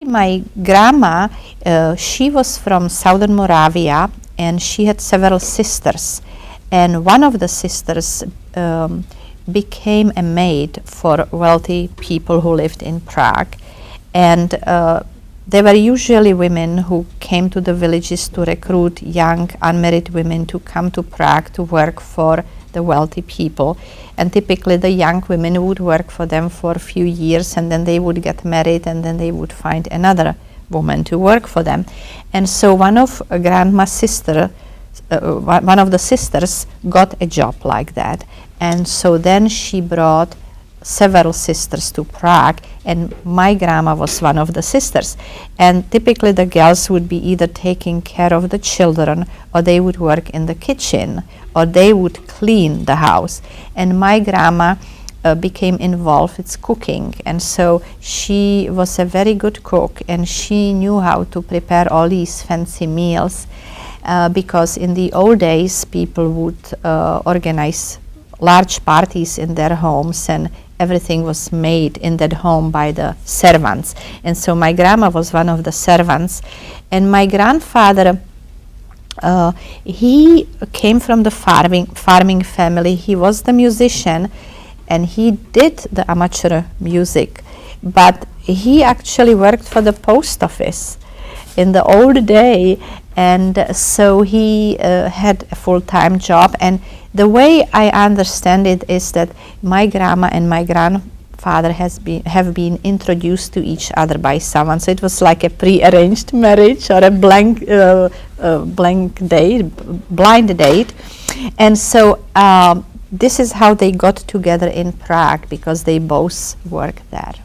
My grandma, she was from southern Moravia, and she had several sisters. And one of the sisters became a maid for wealthy people who lived in Prague. And they were usually women who came to the villages to recruit young unmarried women to come to Prague to work for the wealthy people. And typically the young women would work for them for a few years, and then they would get married, and then they would find another woman to work for them. And so one of grandma's sister, one of the sisters got a job like that. And so then she brought several sisters to Prague, and my grandma was one of the sisters. And typically the girls would be either taking care of the children, or they would work in the kitchen, or they would clean the house. And my grandma became involved with cooking, and so she was a very good cook, and she knew how to prepare all these fancy meals, because in the old days people would organize large parties in their homes, and everything was made in that home by the servants. And so my grandma was one of the servants. And my grandfather, he came from the farming family. He was the musician, and he did the amateur music, but he actually worked for the post office in the old day, and so he had a full-time job. And the way I understand it is that my grandma and my grandfather have been introduced to each other by someone. So it was like a pre-arranged marriage, or a blind date. And so this is how they got together in Prague, because they both worked there.